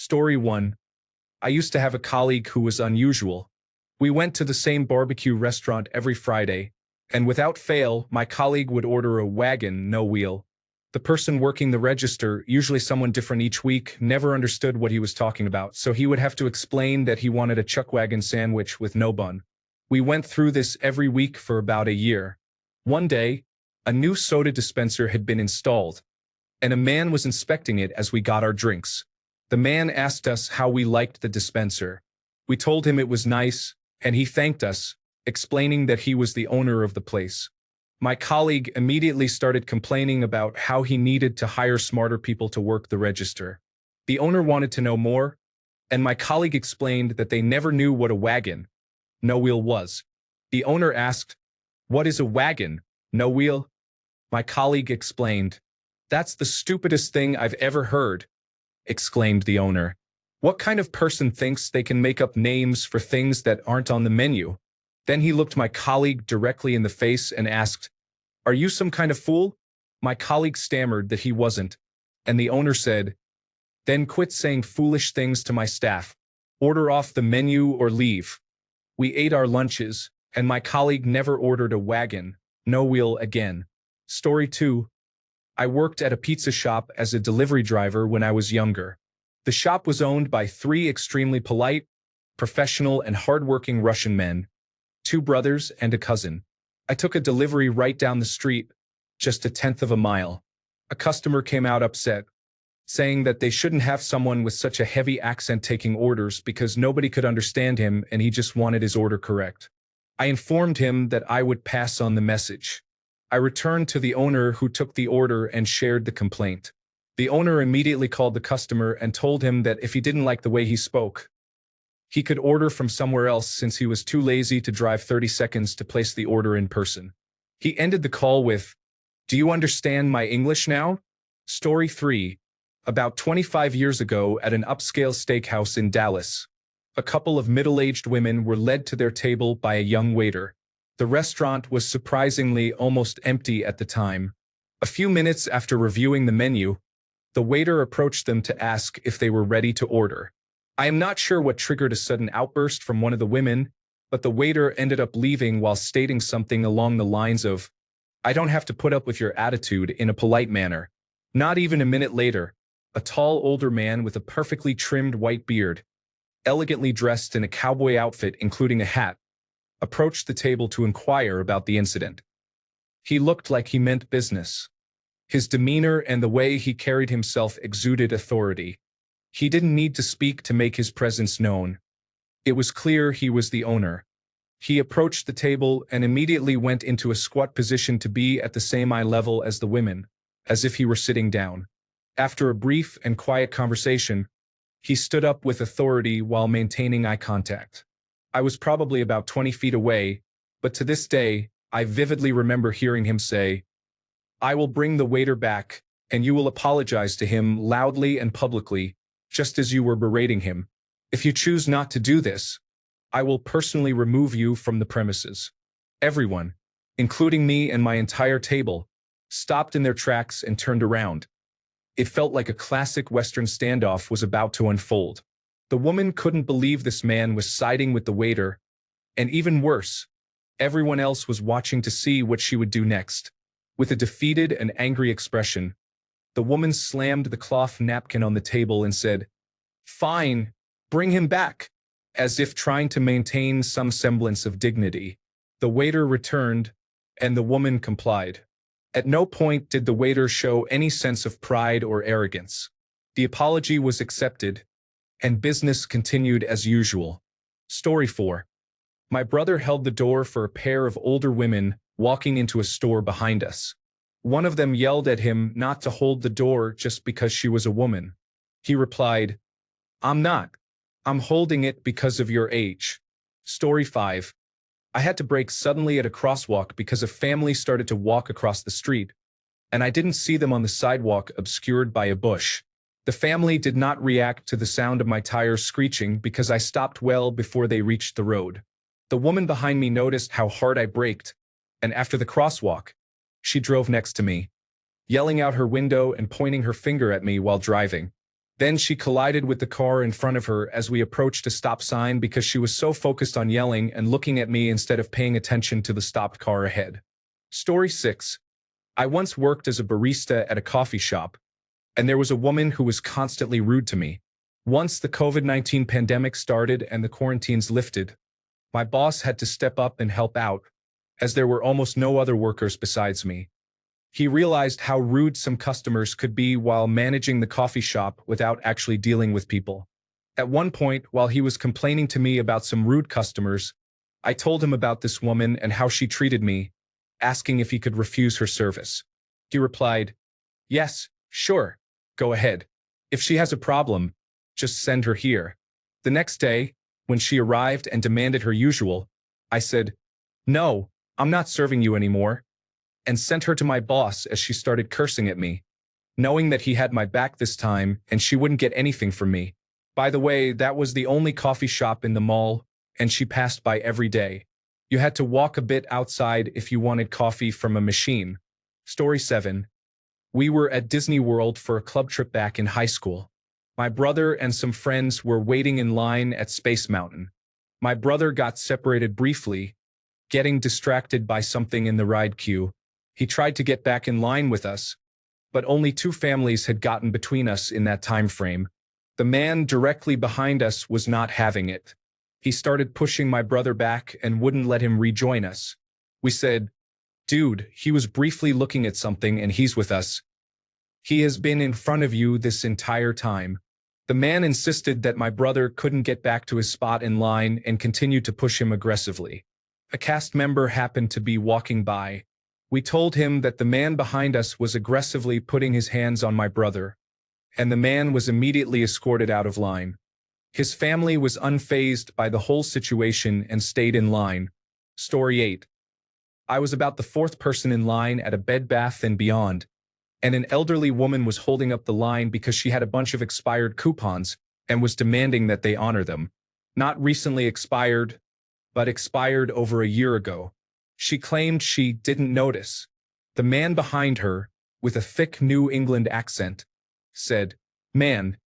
Story 1. I used to have a colleague who was unusual. We went to the same barbecue restaurant every Friday, and without fail, my colleague would order a wagon, no wheel. The person working the register, usually someone different each week, never understood what he was talking about, so he would have to explain that he wanted a chuck wagon sandwich with no bun. We went through this every week for about a year. One day, a new soda dispenser had been installed, and a man was inspecting it as we got our drinks. The man asked us how we liked the dispenser. We told him it was nice, and he thanked us, explaining that he was the owner of the place. My colleague immediately started complaining about how he needed to hire smarter people to work the register. The owner wanted to know more, and my colleague explained that they never knew what a wagon, no wheel was. The owner asked, "What is a wagon, no wheel?" My colleague explained, "That's the stupidest thing I've ever heard," exclaimed the owner. "What kind of person thinks they can make up names for things that aren't on the menu?" Then he looked my colleague directly in the face and asked, "Are you some kind of fool?" My colleague stammered that he wasn't, and the owner said, "Then quit saying foolish things to my staff. Order off the menu or leave." We ate our lunches, and my colleague never ordered a wagon, no wheel again. Story 2. I worked at a pizza shop as a delivery driver when I was younger. The shop was owned by 3 extremely polite, professional, and hardworking Russian men, 2 brothers and a cousin. I took a delivery right down the street, just a 1/10 of a mile. A customer came out upset, saying that they shouldn't have someone with such a heavy accent taking orders because nobody could understand him and he just wanted his order correct. I informed him that I would pass on the message. I returned to the owner who took the order and shared the complaint. The owner immediately called the customer and told him that if he didn't like the way he spoke, he could order from somewhere else since he was too lazy to drive 30 seconds to place the order in person. He ended the call with, "Do you understand my English now?" Story 3. About 25 years ago at an upscale steakhouse in Dallas, a couple of middle-aged women were led to their table by a young waiter. The restaurant was surprisingly almost empty at the time. A few minutes after reviewing the menu, the waiter approached them to ask if they were ready to order. I am not sure what triggered a sudden outburst from one of the women, but the waiter ended up leaving while stating something along the lines of, "I don't have to put up with your attitude," in a polite manner. Not even a minute later, a tall older man with a perfectly trimmed white beard, elegantly dressed in a cowboy outfit including a hat, approached the table to inquire about the incident. He looked like he meant business. His demeanor and the way he carried himself exuded authority. He didn't need to speak to make his presence known. It was clear he was the owner. He approached the table and immediately went into a squat position to be at the same eye level as the women, as if he were sitting down. After a brief and quiet conversation, he stood up with authority while maintaining eye contact. I was probably about 20 feet away, but to this day, I vividly remember hearing him say, "I will bring the waiter back, and you will apologize to him loudly and publicly, just as you were berating him. If you choose not to do this, I will personally remove you from the premises." Everyone, including me and my entire table, stopped in their tracks and turned around. It felt like a classic Western standoff was about to unfold. The woman couldn't believe this man was siding with the waiter, and even worse, everyone else was watching to see what she would do next. With a defeated and angry expression, the woman slammed the cloth napkin on the table and said, "Fine, bring him back," as if trying to maintain some semblance of dignity. The waiter returned, and the woman complied. At no point did the waiter show any sense of pride or arrogance. The apology was accepted, and business continued as usual. Story 4. My brother held the door for a pair of older women walking into a store behind us. One of them yelled at him not to hold the door just because she was a woman. He replied, "I'm not. I'm holding it because of your age." Story 5. I had to brake suddenly at a crosswalk because a family started to walk across the street, and I didn't see them on the sidewalk obscured by a bush. The family did not react to the sound of my tires screeching because I stopped well before they reached the road. The woman behind me noticed how hard I braked, and after the crosswalk, she drove next to me, yelling out her window and pointing her finger at me while driving. Then she collided with the car in front of her as we approached a stop sign because she was so focused on yelling and looking at me instead of paying attention to the stopped car ahead. Story 6. I once worked as a barista at a coffee shop, and there was a woman who was constantly rude to me. Once the COVID-19 pandemic started and the quarantines lifted, my boss had to step up and help out, as there were almost no other workers besides me. He realized how rude some customers could be while managing the coffee shop without actually dealing with people. At one point, while he was complaining to me about some rude customers, I told him about this woman and how she treated me, asking if he could refuse her service. He replied, "Yes, sure, go ahead. If she has a problem, just send her here." The next day, when she arrived and demanded her usual, I said, "No, I'm not serving you anymore," and sent her to my boss as she started cursing at me, knowing that he had my back this time and she wouldn't get anything from me. By the way, that was the only coffee shop in the mall, and she passed by every day. You had to walk a bit outside if you wanted coffee from a machine. Story 7. We were at Disney World for a club trip back in high school. My brother and some friends were waiting in line at Space Mountain. My brother got separated briefly, getting distracted by something in the ride queue. He tried to get back in line with us, but only 2 families had gotten between us in that time frame. The man directly behind us was not having it. He started pushing my brother back and wouldn't let him rejoin us. We said, "Dude, he was briefly looking at something and he's with us. He has been in front of you this entire time." The man insisted that my brother couldn't get back to his spot in line and continued to push him aggressively. A cast member happened to be walking by. We told him that the man behind us was aggressively putting his hands on my brother, and the man was immediately escorted out of line. His family was unfazed by the whole situation and stayed in line. Story 8. I was about the 4th person in line at a Bed Bath & Beyond, and an elderly woman was holding up the line because she had a bunch of expired coupons and was demanding that they honor them. Not recently expired, but expired over a year ago. She claimed she didn't notice. The man behind her, with a thick New England accent, said, "Man,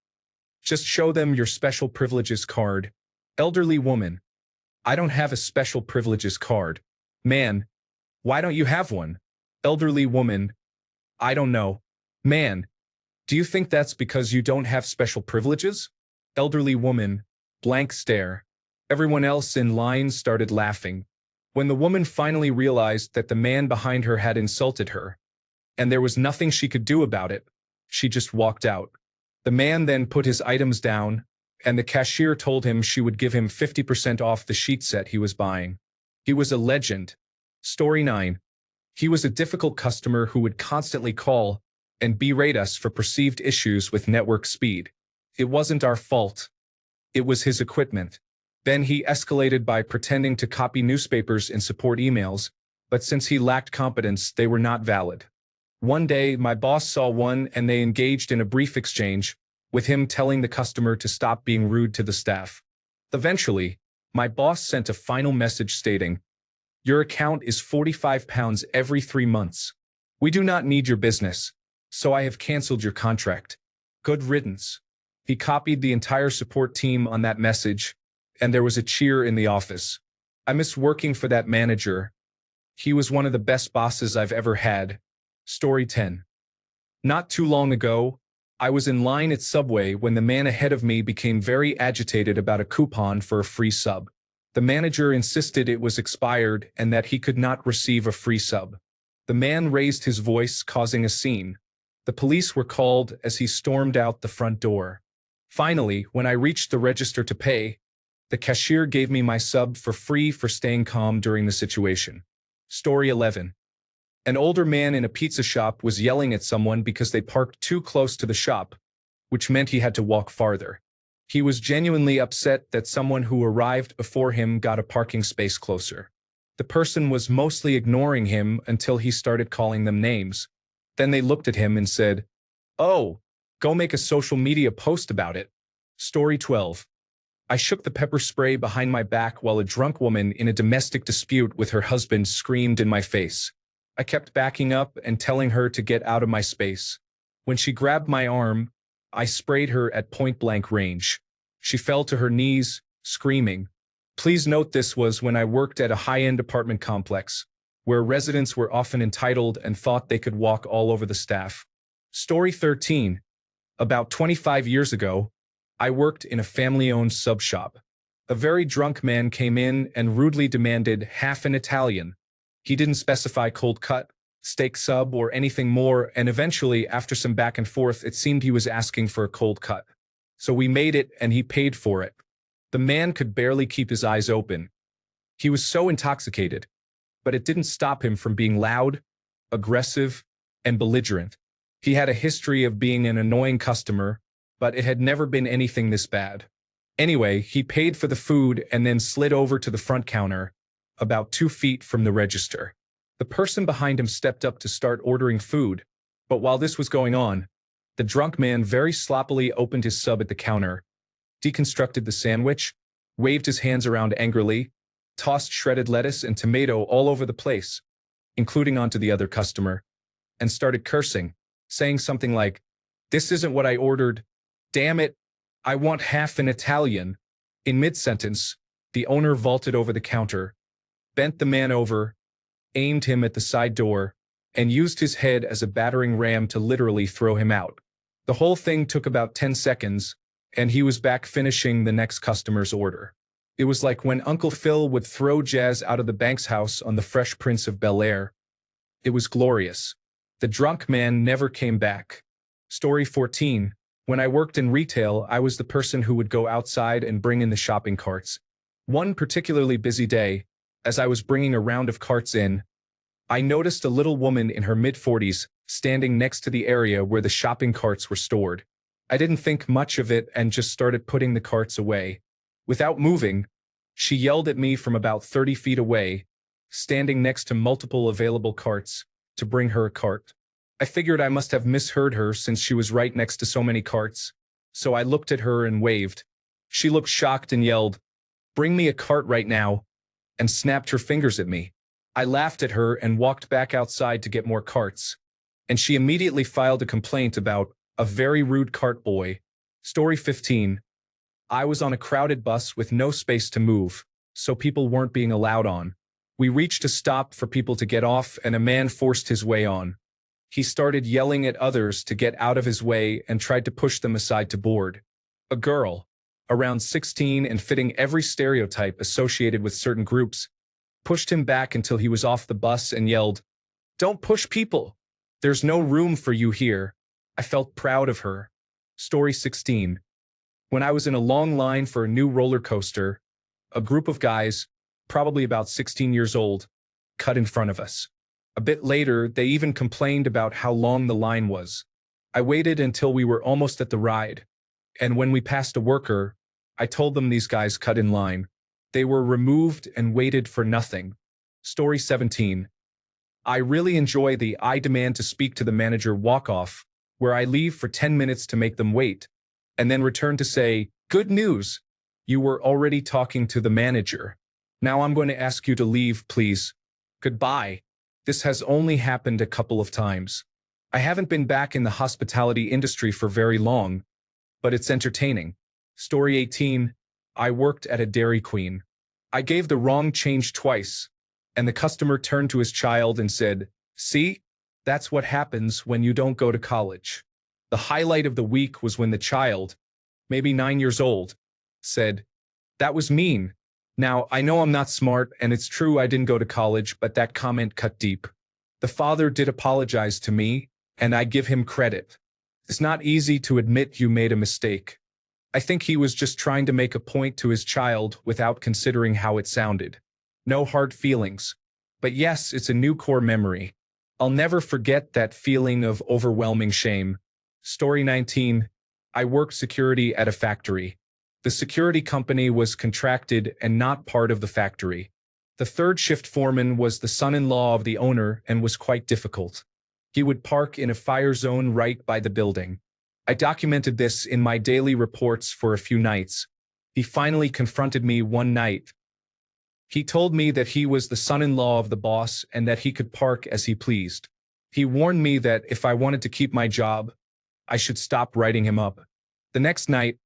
just show them your special privileges card." Elderly woman, "I don't have a special privileges card." Man, "Why don't you have one?" Elderly woman, "I don't know." Man, "Do you think that's because you don't have special privileges?" Elderly woman, blank stare. Everyone else in line started laughing. When the woman finally realized that the man behind her had insulted her, and there was nothing she could do about it, she just walked out. The man then put his items down, and the cashier told him she would give him 50% off the sheet set he was buying. He was a legend. Story 9. He was a difficult customer who would constantly call and berate us for perceived issues with network speed. It wasn't our fault. It was his equipment. Then he escalated by pretending to copy newspapers and support emails, but since he lacked competence, they were not valid. One day, my boss saw one and they engaged in a brief exchange, with him telling the customer to stop being rude to the staff. Eventually, my boss sent a final message stating, "Your account is £45 every 3 months. We do not need your business, so I have canceled your contract. Good riddance." He copied the entire support team on that message, and there was a cheer in the office. I miss working for that manager. He was one of the best bosses I've ever had. Story 10. Not too long ago, I was in line at Subway when the man ahead of me became very agitated about a coupon for a free sub. The manager insisted it was expired and that he could not receive a free sub. The man raised his voice, causing a scene. The police were called as he stormed out the front door. Finally, when I reached the register to pay, the cashier gave me my sub for free for staying calm during the situation. Story 11. An older man in a pizza shop was yelling at someone because they parked too close to the shop, which meant he had to walk farther. He was genuinely upset that someone who arrived before him got a parking space closer. The person was mostly ignoring him until he started calling them names. Then they looked at him and said, "Oh, go make a social media post about it." Story 12. I shook the pepper spray behind my back while a drunk woman in a domestic dispute with her husband screamed in my face. I kept backing up and telling her to get out of my space. When she grabbed my arm, I sprayed her at point-blank range. She fell to her knees, screaming. Please note this was when I worked at a high-end apartment complex, where residents were often entitled and thought they could walk all over the staff. Story 13. About 25 years ago, I worked in a family-owned sub shop. A very drunk man came in and rudely demanded half an Italian. He didn't specify cold cut, steak sub, or anything more, and eventually, after some back and forth, it seemed he was asking for a cold cut. So we made it and he paid for it. The man could barely keep his eyes open. He was so intoxicated, but it didn't stop him from being loud, aggressive, and belligerent. He had a history of being an annoying customer, but it had never been anything this bad. Anyway, he paid for the food and then slid over to the front counter, about 2 feet from the register. The person behind him stepped up to start ordering food, but while this was going on, the drunk man very sloppily opened his sub at the counter, deconstructed the sandwich, waved his hands around angrily, tossed shredded lettuce and tomato all over the place, including onto the other customer, and started cursing, saying something like, "This isn't what I ordered. Damn it, I want half an Italian." In mid-sentence, the owner vaulted over the counter, bent the man over, aimed him at the side door, and used his head as a battering ram to literally throw him out. The whole thing took about 10 seconds, and he was back finishing the next customer's order. It was like when Uncle Phil would throw Jazz out of the Banks house on The Fresh Prince of Bel-Air. It was glorious. The drunk man never came back. Story 14. When I worked in retail, I was the person who would go outside and bring in the shopping carts. One particularly busy day, as I was bringing a round of carts in, I noticed a little woman in her mid-40s standing next to the area where the shopping carts were stored. I didn't think much of it and just started putting the carts away. Without moving, she yelled at me from about 30 feet away, standing next to multiple available carts, to bring her a cart. I figured I must have misheard her since she was right next to so many carts, so I looked at her and waved. She looked shocked and yelled, "Bring me a cart right now," and snapped her fingers at me. I laughed at her and walked back outside to get more carts, and she immediately filed a complaint about a very rude cart boy. Story 15. I was on a crowded bus with no space to move, so people weren't being allowed on. We reached a stop for people to get off, and a man forced his way on. He started yelling at others to get out of his way and tried to push them aside to board. A girl, around 16 and fitting every stereotype associated with certain groups, pushed him back until he was off the bus and yelled, "Don't push people. There's no room for you here." I felt proud of her. Story 16. When I was in a long line for a new roller coaster, a group of guys, probably about 16 years old, cut in front of us. A bit later, they even complained about how long the line was. I waited until we were almost at the ride, and when we passed a worker, I told them these guys cut in line. They were removed and waited for nothing. Story 17. I really enjoy the "I demand to speak to the manager" walk-off, where I leave for 10 minutes to make them wait, and then return to say, "Good news, you were already talking to the manager. Now I'm going to ask you to leave, please. Goodbye." This has only happened a couple of times. I haven't been back in the hospitality industry for very long, but it's entertaining. Story 18. I worked at a Dairy Queen. I gave the wrong change twice, and the customer turned to his child and said, "See, that's what happens when you don't go to college." The highlight of the week was when the child, maybe 9 years old, said, "That was mean. Now, I know I'm not smart, and it's true I didn't go to college, but that comment cut deep." The father did apologize to me, and I give him credit. It's not easy to admit you made a mistake. I think he was just trying to make a point to his child without considering how it sounded. No hard feelings. But yes, it's a new core memory. I'll never forget that feeling of overwhelming shame. Story 19. I worked security at a factory. The security company was contracted and not part of the factory. The third shift foreman was the son-in-law of the owner and was quite difficult. He would park in a fire zone right by the building. I documented this in my daily reports for a few nights. He finally confronted me one night. He told me that he was the son-in-law of the boss and that he could park as he pleased. He warned me that if I wanted to keep my job, I should stop writing him up. The next night,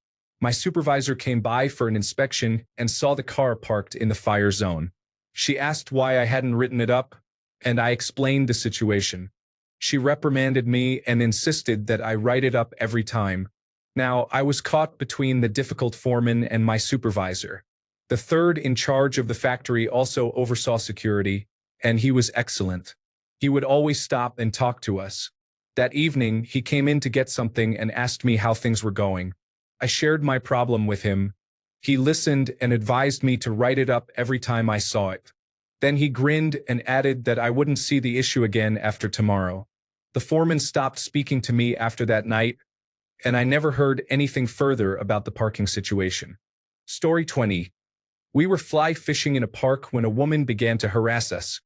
my supervisor came by for an inspection and saw the car parked in the fire zone. She asked why I hadn't written it up, and I explained the situation. She reprimanded me and insisted that I write it up every time. Now, I was caught between the difficult foreman and my supervisor. The third in charge of the factory also oversaw security, and he was excellent. He would always stop and talk to us. That evening, he came in to get something and asked me how things were going. I shared my problem with him. He listened and advised me to write it up every time I saw it. Then he grinned and added that I wouldn't see the issue again after tomorrow. The foreman stopped speaking to me after that night, and I never heard anything further about the parking situation. Story 20. We were fly fishing in a park when a woman began to harass us,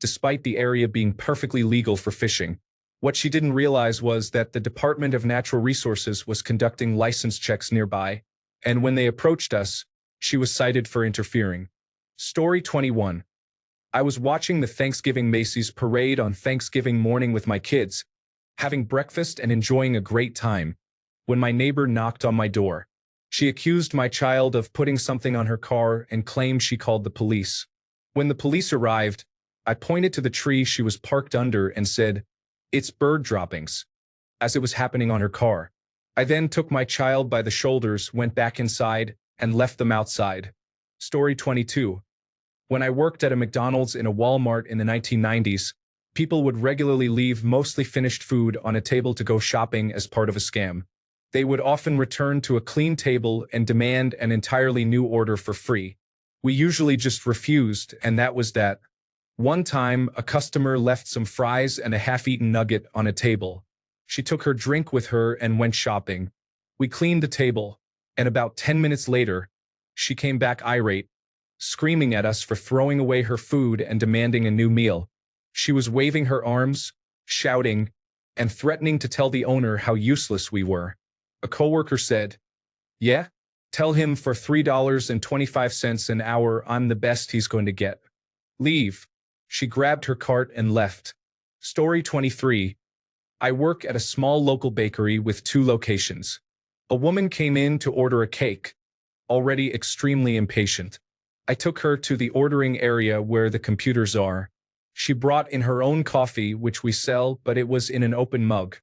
despite the area being perfectly legal for fishing. What she didn't realize was that the Department of Natural Resources was conducting license checks nearby, and when they approached us, she was cited for interfering. Story 21. I was watching the Thanksgiving Macy's parade on Thanksgiving morning with my kids, having breakfast and enjoying a great time, when my neighbor knocked on my door. She accused my child of putting something on her car and claimed she called the police. When the police arrived, I pointed to the tree she was parked under and said, "It's bird droppings," as it was happening on her car. I then took my child by the shoulders, went back inside, and left them outside. Story 22. When I worked at a McDonald's in a Walmart in the 1990s, people would regularly leave mostly finished food on a table to go shopping as part of a scam. They would often return to a clean table and demand an entirely new order for free. We usually just refused, and that was that. One time, a customer left some fries and a half-eaten nugget on a table. She took her drink with her and went shopping. We cleaned the table, and about 10 minutes later, she came back irate, screaming at us for throwing away her food and demanding a new meal. She was waving her arms, shouting, and threatening to tell the owner how useless we were. A coworker said, "Yeah, tell him for $3.25 an hour I'm the best he's going to get. Leave." She grabbed her cart and left. Story 23. I work at a small local bakery with 2 locations. A woman came in to order a cake, already extremely impatient. I took her to the ordering area where the computers are. She brought in her own coffee, which we sell, but it was in an open mug.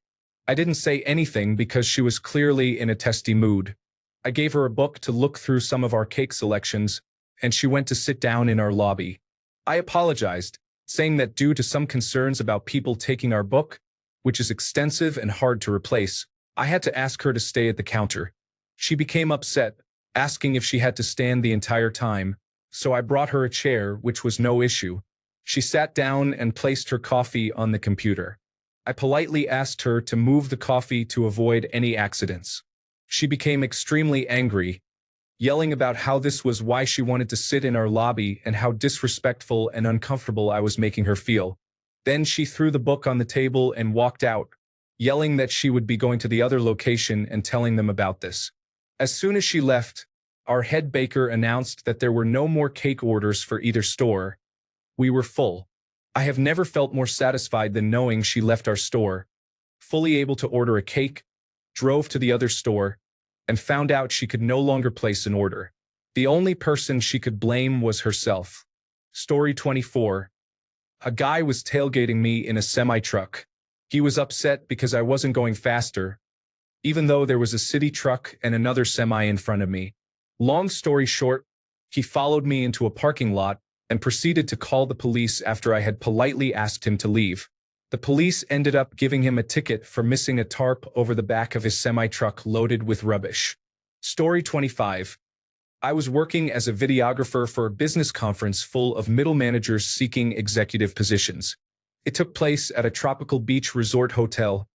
I didn't say anything because she was clearly in a testy mood. I gave her a book to look through some of our cake selections, and she went to sit down in our lobby. I apologized, saying that due to some concerns about people taking our book, which is extensive and hard to replace, I had to ask her to stay at the counter. She became upset, asking if she had to stand the entire time, so I brought her a chair, which was no issue. She sat down and placed her coffee on the computer. I politely asked her to move the coffee to avoid any accidents. She became extremely angry, yelling about how this was why she wanted to sit in our lobby and how disrespectful and uncomfortable I was making her feel. Then she threw the book on the table and walked out, yelling that she would be going to the other location and telling them about this. As soon as she left, our head baker announced that there were no more cake orders for either store. We were full. I have never felt more satisfied than knowing she left our store, fully able to order a cake, drove to the other store, and found out she could no longer place an order. The only person she could blame was herself. Story 24. A guy was tailgating me in a semi-truck. He was upset because I wasn't going faster, even though there was a city truck and another semi in front of me. Long story short, he followed me into a parking lot and proceeded to call the police after I had politely asked him to leave. The police ended up giving him a ticket for missing a tarp over the back of his semi-truck loaded with rubbish. Story 25. I was working as a videographer for a business conference full of middle managers seeking executive positions. It took place at a tropical beach resort hotel,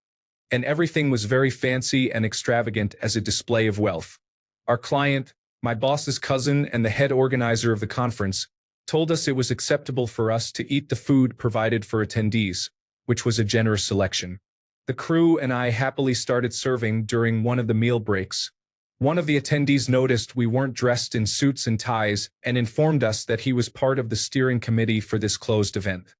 and everything was very fancy and extravagant as a display of wealth. Our client, my boss's cousin and the head organizer of the conference, told us it was acceptable for us to eat the food provided for attendees, which was a generous selection. The crew and I happily started serving during one of the meal breaks. One of the attendees noticed we weren't dressed in suits and ties and informed us that he was part of the steering committee for this closed event.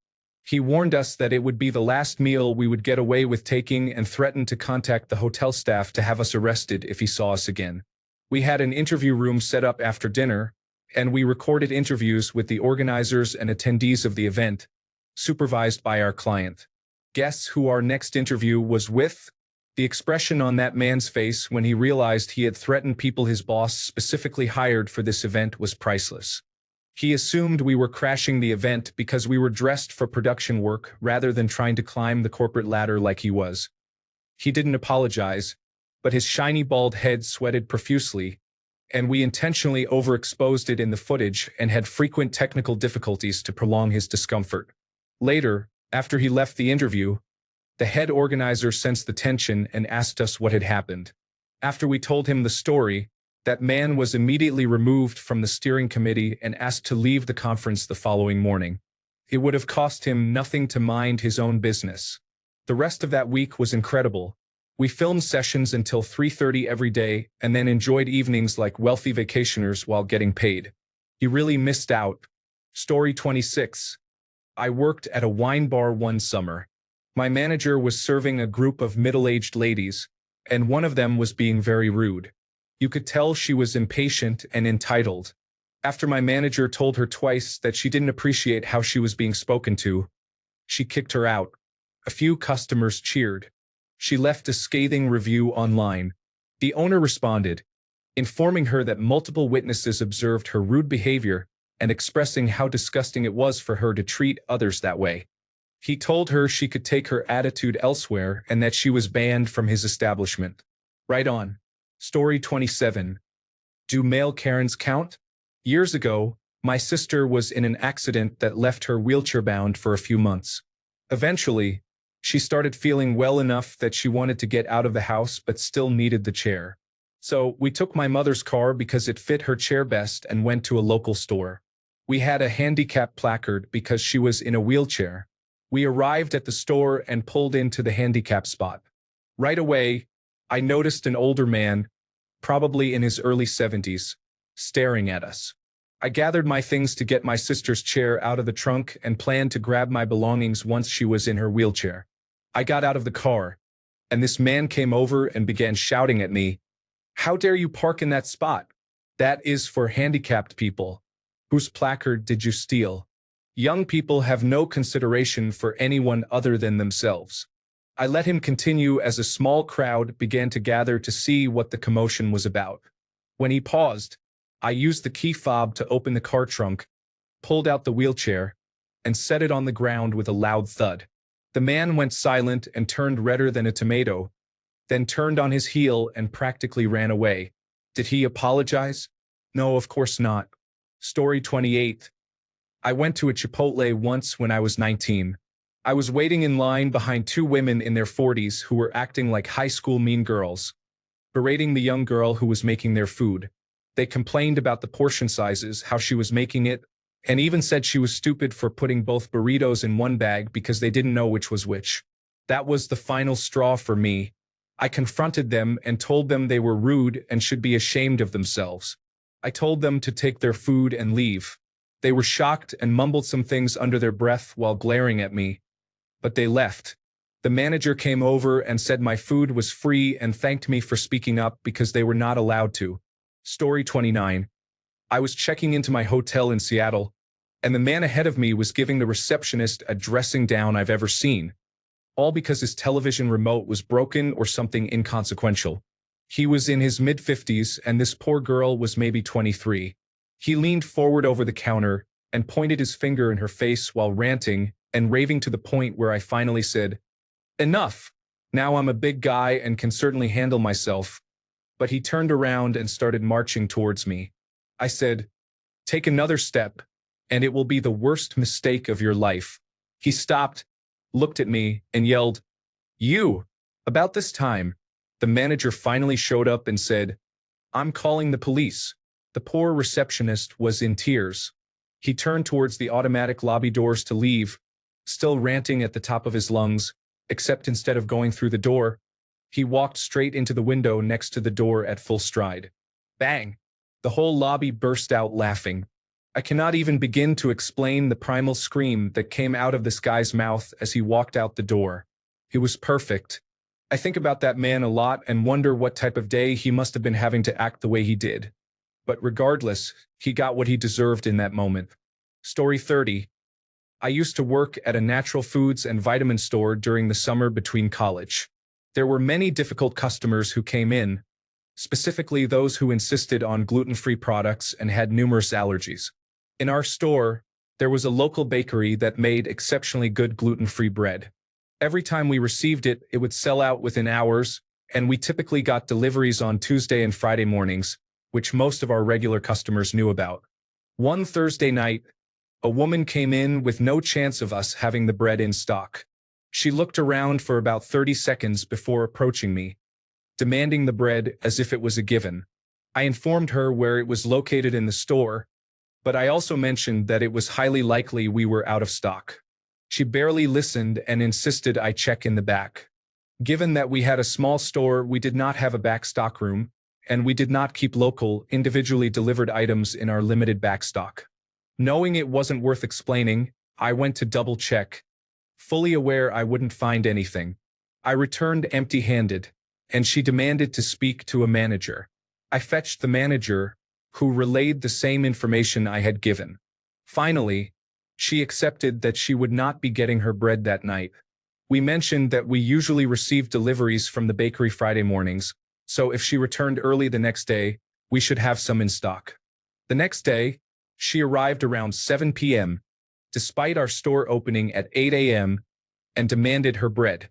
He warned us that it would be the last meal we would get away with taking and threatened to contact the hotel staff to have us arrested if he saw us again. We had an interview room set up after dinner, and we recorded interviews with the organizers and attendees of the event, supervised by our client. Guess who our next interview was with? The expression on that man's face when he realized he had threatened people his boss specifically hired for this event was priceless. He assumed we were crashing the event because we were dressed for production work rather than trying to climb the corporate ladder like he was. He didn't apologize, but his shiny bald head sweated profusely, and we intentionally overexposed it in the footage and had frequent technical difficulties to prolong his discomfort. Later, after he left the interview, the head organizer sensed the tension and asked us what had happened. After we told him the story, that man was immediately removed from the steering committee and asked to leave the conference the following morning. It would have cost him nothing to mind his own business. The rest of that week was incredible. We filmed sessions until 3:30 every day and then enjoyed evenings like wealthy vacationers while getting paid. He really missed out. Story 26. I worked at a wine bar one summer. My manager was serving a group of middle-aged ladies, and one of them was being very rude. You could tell she was impatient and entitled. After my manager told her twice that she didn't appreciate how she was being spoken to, she kicked her out. A few customers cheered. She left a scathing review online. The owner responded, informing her that multiple witnesses observed her rude behavior and expressing how disgusting it was for her to treat others that way. He told her she could take her attitude elsewhere and that she was banned from his establishment. Right on. Story 27. Do male Karens count? Years ago, my sister was in an accident that left her wheelchair-bound for a few months. Eventually, she started feeling well enough that she wanted to get out of the house but still needed the chair. So we took my mother's car because it fit her chair best and went to a local store. We had a handicap placard because she was in a wheelchair. We arrived at the store and pulled into the handicap spot. Right away, I noticed an older man, probably in his early 70s, staring at us. I gathered my things to get my sister's chair out of the trunk and planned to grab my belongings once she was in her wheelchair. I got out of the car, and this man came over and began shouting at me, "How dare you park in that spot? That is for handicapped people. Whose placard did you steal? Young people have no consideration for anyone other than themselves." I let him continue as a small crowd began to gather to see what the commotion was about. When he paused, I used the key fob to open the car trunk, pulled out the wheelchair, and set it on the ground with a loud thud. The man went silent and turned redder than a tomato, then turned on his heel and practically ran away. Did he apologize? No, of course not. Story 28. I went to a Chipotle once when I was 19. I was waiting in line behind two women in their 40s who were acting like high school mean girls, berating the young girl who was making their food. They complained about the portion sizes, how she was making it, and even said she was stupid for putting both burritos in one bag because they didn't know which was which. That was the final straw for me. I confronted them and told them they were rude and should be ashamed of themselves. I told them to take their food and leave. They were shocked and mumbled some things under their breath while glaring at me. But they left. The manager came over and said my food was free and thanked me for speaking up because they were not allowed to. Story 29. I was checking into my hotel in Seattle, and the man ahead of me was giving the receptionist a dressing down I've ever seen, all because his television remote was broken or something inconsequential. He was in his mid-50s, and this poor girl was maybe 23. He leaned forward over the counter and pointed his finger in her face while ranting and raving to the point where I finally said, "Enough! Now I'm a big guy and can certainly handle myself." But he turned around and started marching towards me. I said, "Take another step, and it will be the worst mistake of your life." He stopped, looked at me, and yelled, "You!" About this time, the manager finally showed up and said, "I'm calling the police." The poor receptionist was in tears. He turned towards the automatic lobby doors to leave, still ranting at the top of his lungs, except instead of going through the door, he walked straight into the window next to the door at full stride. Bang! The whole lobby burst out laughing. I cannot even begin to explain the primal scream that came out of this guy's mouth as he walked out the door. It was perfect. I think about that man a lot and wonder what type of day he must have been having to act the way he did. But regardless, he got what he deserved in that moment. Story 30. I used to work at a natural foods and vitamin store during the summer between college. There were many difficult customers who came in, specifically those who insisted on gluten-free products and had numerous allergies. In our store, there was a local bakery that made exceptionally good gluten-free bread. Every time we received it, it would sell out within hours, and we typically got deliveries on Tuesday and Friday mornings, which most of our regular customers knew about. One Thursday night, a woman came in with no chance of us having the bread in stock. She looked around for about 30 seconds before approaching me, demanding the bread as if it was a given. I informed her where it was located in the store, but I also mentioned that it was highly likely we were out of stock. She barely listened and insisted I check in the back. Given that we had a small store, we did not have a back stock room, and we did not keep local, individually delivered items in our limited back stock. Knowing it wasn't worth explaining, I went to double check, fully aware I wouldn't find anything. I returned empty-handed, and she demanded to speak to a manager. I fetched the manager, who relayed the same information I had given. Finally, she accepted that she would not be getting her bread that night. We mentioned that we usually received deliveries from the bakery Friday mornings, so if she returned early the next day, we should have some in stock. The next day, she arrived around 7 p.m., despite our store opening at 8 a.m., and demanded her bread.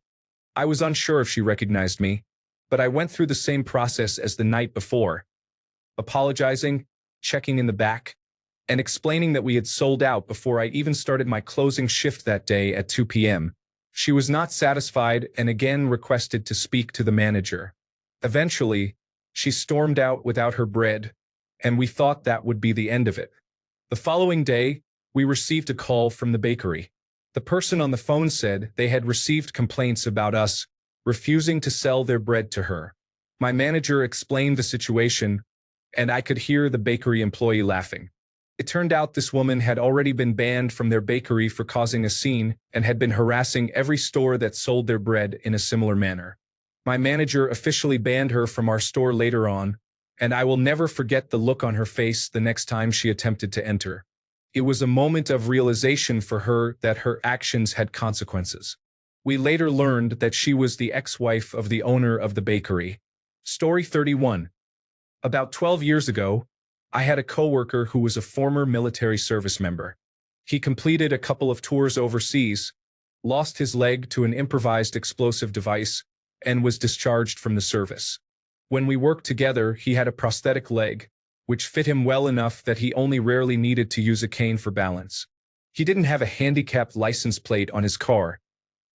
I was unsure if she recognized me, but I went through the same process as the night before, apologizing, checking in the back, and explaining that we had sold out before I even started my closing shift that day at 2 p.m. She was not satisfied and again requested to speak to the manager. Eventually, she stormed out without her bread, and we thought that would be the end of it. The following day, we received a call from the bakery. The person on the phone said they had received complaints about us refusing to sell their bread to her. My manager explained the situation, and I could hear the bakery employee laughing. It turned out this woman had already been banned from their bakery for causing a scene and had been harassing every store that sold their bread in a similar manner. My manager officially banned her from our store later on, and I will never forget the look on her face the next time she attempted to enter. It was a moment of realization for her that her actions had consequences. We later learned that she was the ex-wife of the owner of the bakery. Story 31. About 12 years ago, I had a coworker who was a former military service member. He completed a couple of tours overseas, lost his leg to an improvised explosive device, and was discharged from the service. When we worked together, he had a prosthetic leg, which fit him well enough that he only rarely needed to use a cane for balance. He didn't have a handicapped license plate on his car.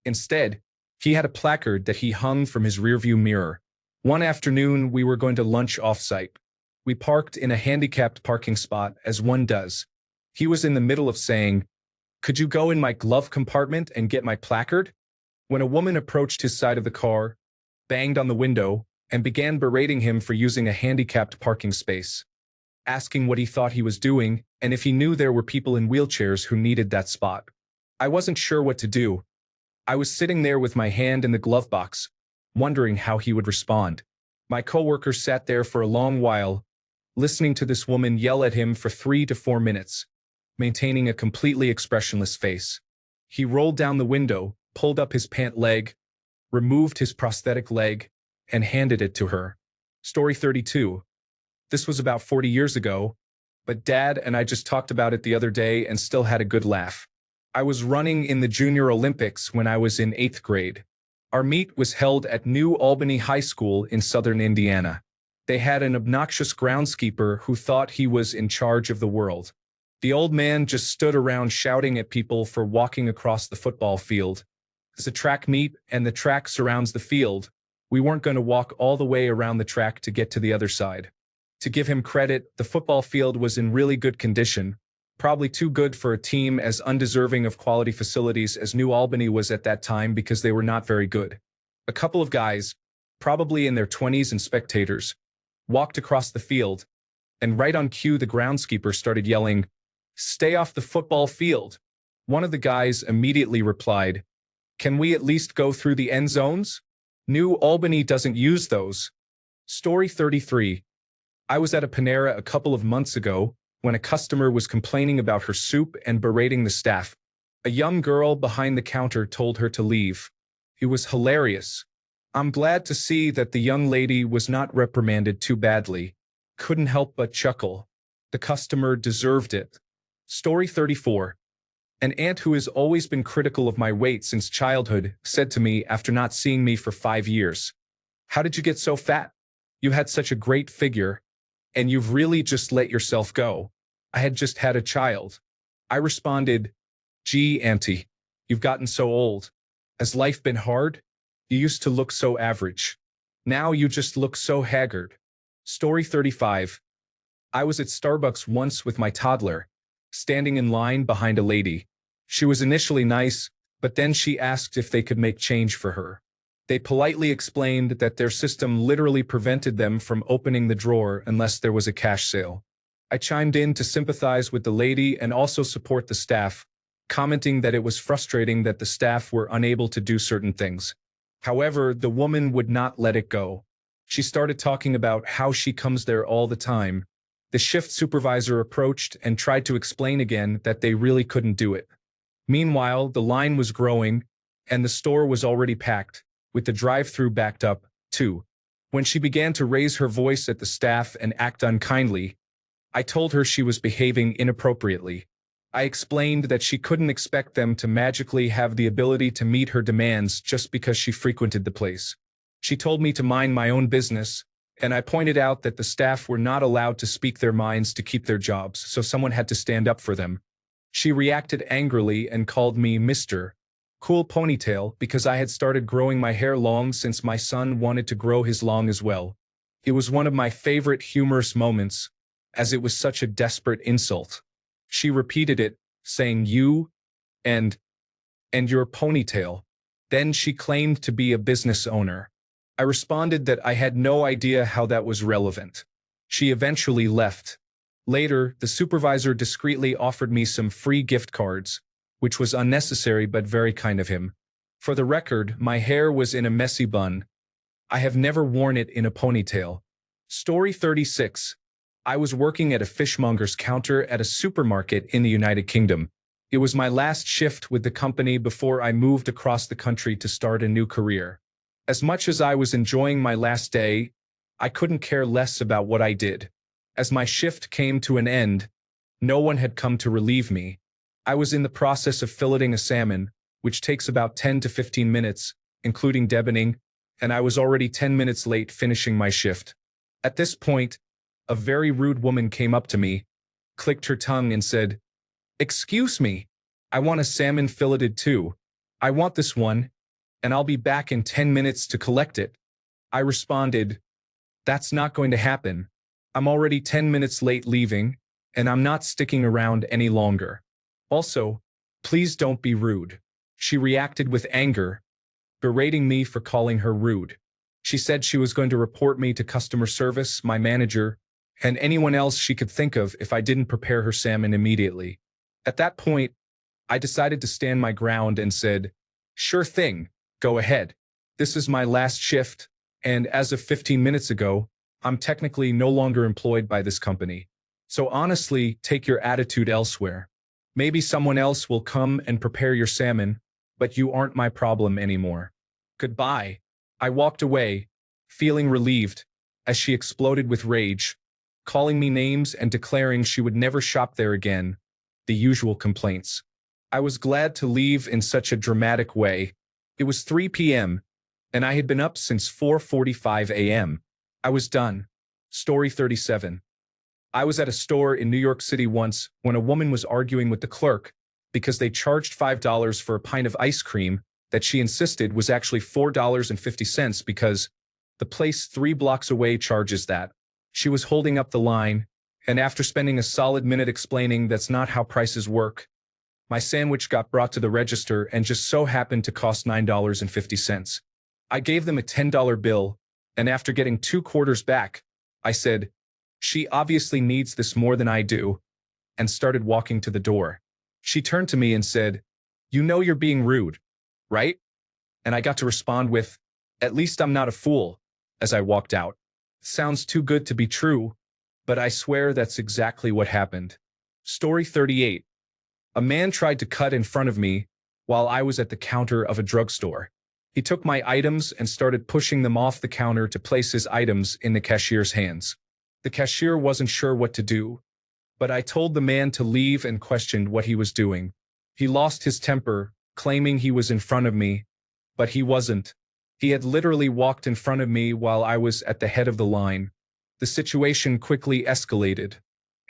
Instead, he had a placard that he hung from his rearview mirror. One afternoon, we were going to lunch off-site. We parked in a handicapped parking spot, as one does. He was in the middle of saying, "Could you go in my glove compartment and get my placard?" When a woman approached his side of the car, banged on the window, and began berating him for using a handicapped parking space, asking what he thought he was doing and if he knew there were people in wheelchairs who needed that spot. I wasn't sure what to do. I was sitting there with my hand in the glove box, wondering how he would respond. My coworker sat there for a long while, listening to this woman yell at him for 3 to 4 minutes, maintaining a completely expressionless face. He rolled down the window, pulled up his pant leg, removed his prosthetic leg, and handed it to her. Story 32. This was about 40 years ago, but Dad and I just talked about it the other day and still had a good laugh. I was running in the Junior Olympics when I was in 8th grade. Our meet was held at New Albany High School in southern Indiana. They had an obnoxious groundskeeper who thought he was in charge of the world. The old man just stood around shouting at people for walking across the football field. It's a track meet and the track surrounds the field. We weren't going to walk all the way around the track to get to the other side. To give him credit, the football field was in really good condition, probably too good for a team as undeserving of quality facilities as New Albany was at that time because they were not very good. A couple of guys, probably in their 20s and spectators, walked across the field, and right on cue the groundskeeper started yelling, Stay off the football field. One of the guys immediately replied, can we at least go through the end zones? New Albany doesn't use those. Story 33. I was at a Panera a couple of months ago when a customer was complaining about her soup and berating the staff. A young girl behind the counter told her to leave. It was hilarious. I'm glad to see that the young lady was not reprimanded too badly. Couldn't help but chuckle. The customer deserved it. Story 34. An aunt who has always been critical of my weight since childhood said to me after not seeing me for 5 years, how did you get so fat? You had such a great figure, and you've really just let yourself go. I had just had a child. I responded, gee, auntie, you've gotten so old. Has life been hard? You used to look so average. Now you just look so haggard. Story 35. I was at Starbucks once with my toddler, standing in line behind a lady. She was initially nice, but then she asked if they could make change for her. They politely explained that their system literally prevented them from opening the drawer unless there was a cash sale. I chimed in to sympathize with the lady and also support the staff, commenting that it was frustrating that the staff were unable to do certain things. However, the woman would not let it go. She started talking about how she comes there all the time. The shift supervisor approached and tried to explain again that they really couldn't do it. Meanwhile, the line was growing, and the store was already packed, with the drive-thru backed up, too. When she began to raise her voice at the staff and act unkindly, I told her she was behaving inappropriately. I explained that she couldn't expect them to magically have the ability to meet her demands just because she frequented the place. She told me to mind my own business, and I pointed out that the staff were not allowed to speak their minds to keep their jobs, so someone had to stand up for them. She reacted angrily and called me Mr. Cool Ponytail because I had started growing my hair long since my son wanted to grow his long as well. It was one of my favorite humorous moments, as it was such a desperate insult. She repeated it, saying you and your ponytail. Then she claimed to be a business owner. I responded that I had no idea how that was relevant. She eventually left. Later, the supervisor discreetly offered me some free gift cards, which was unnecessary but very kind of him. For the record, my hair was in a messy bun. I have never worn it in a ponytail. Story 36. I was working at a fishmonger's counter at a supermarket in the United Kingdom. It was my last shift with the company before I moved across the country to start a new career. As much as I was enjoying my last day, I couldn't care less about what I did. As my shift came to an end, no one had come to relieve me. I was in the process of filleting a salmon, which takes about 10 to 15 minutes, including deboning, and I was already 10 minutes late finishing my shift. At this point, a very rude woman came up to me, clicked her tongue and said, "Excuse me, I want a salmon filleted too. I want this one, and I'll be back in 10 minutes to collect it." I responded, "That's not going to happen. I'm already 10 minutes late leaving, and I'm not sticking around any longer. Also, please don't be rude." She reacted with anger, berating me for calling her rude. She said she was going to report me to customer service, my manager, and anyone else she could think of if I didn't prepare her salmon immediately. At that point, I decided to stand my ground and said, "Sure thing, go ahead. This is my last shift, and as of 15 minutes ago, I'm technically no longer employed by this company. So honestly, take your attitude elsewhere. Maybe someone else will come and prepare your salmon, but you aren't my problem anymore. Goodbye." I walked away, feeling relieved, as she exploded with rage, calling me names and declaring she would never shop there again. The usual complaints. I was glad to leave in such a dramatic way. It was 3 p.m., and I had been up since 4:45 a.m. I was done. Story 37. I was at a store in New York City once when a woman was arguing with the clerk because they charged $5 for a pint of ice cream that she insisted was actually $4.50 because the place 3 blocks away charges that. She was holding up the line, and after spending a solid minute explaining that's not how prices work, my sandwich got brought to the register and just so happened to cost $9.50. I gave them a $10 bill, and after getting 2 quarters back, I said, "She obviously needs this more than I do. and started walking to the door. She turned to me and said, "You know you're being rude, right?" And I got to respond with, "At least I'm not a fool," as I walked out. Sounds too good to be true, but I swear that's exactly what happened. Story 38. A man tried to cut in front of me while I was at the counter of a drugstore. He took my items and started pushing them off the counter to place his items in the cashier's hands. The cashier wasn't sure what to do, but I told the man to leave and questioned what he was doing. He lost his temper, claiming he was in front of me, but he wasn't. He had literally walked in front of me while I was at the head of the line. The situation quickly escalated,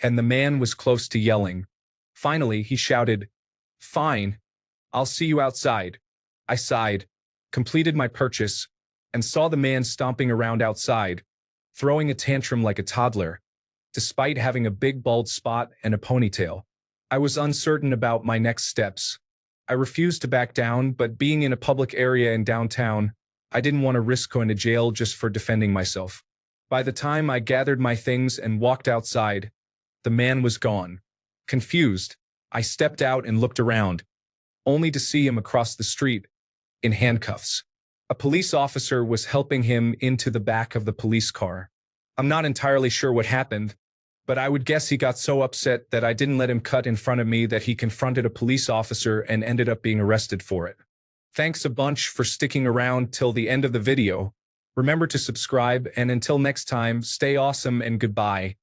and the man was close to yelling. Finally, he shouted, "Fine, I'll see you outside." I sighed, completed my purchase, and saw the man stomping around outside, throwing a tantrum like a toddler, despite having a big bald spot and a ponytail. I was uncertain about my next steps. I refused to back down, but being in a public area in downtown, I didn't want to risk going to jail just for defending myself. By the time I gathered my things and walked outside, the man was gone. Confused, I stepped out and looked around, only to see him across the street, in handcuffs. A police officer was helping him into the back of the police car. I'm not entirely sure what happened, but I would guess he got so upset that I didn't let him cut in front of me that he confronted a police officer and ended up being arrested for it. Thanks a bunch for sticking around till the end of the video. Remember to subscribe, and until next time, stay awesome and goodbye.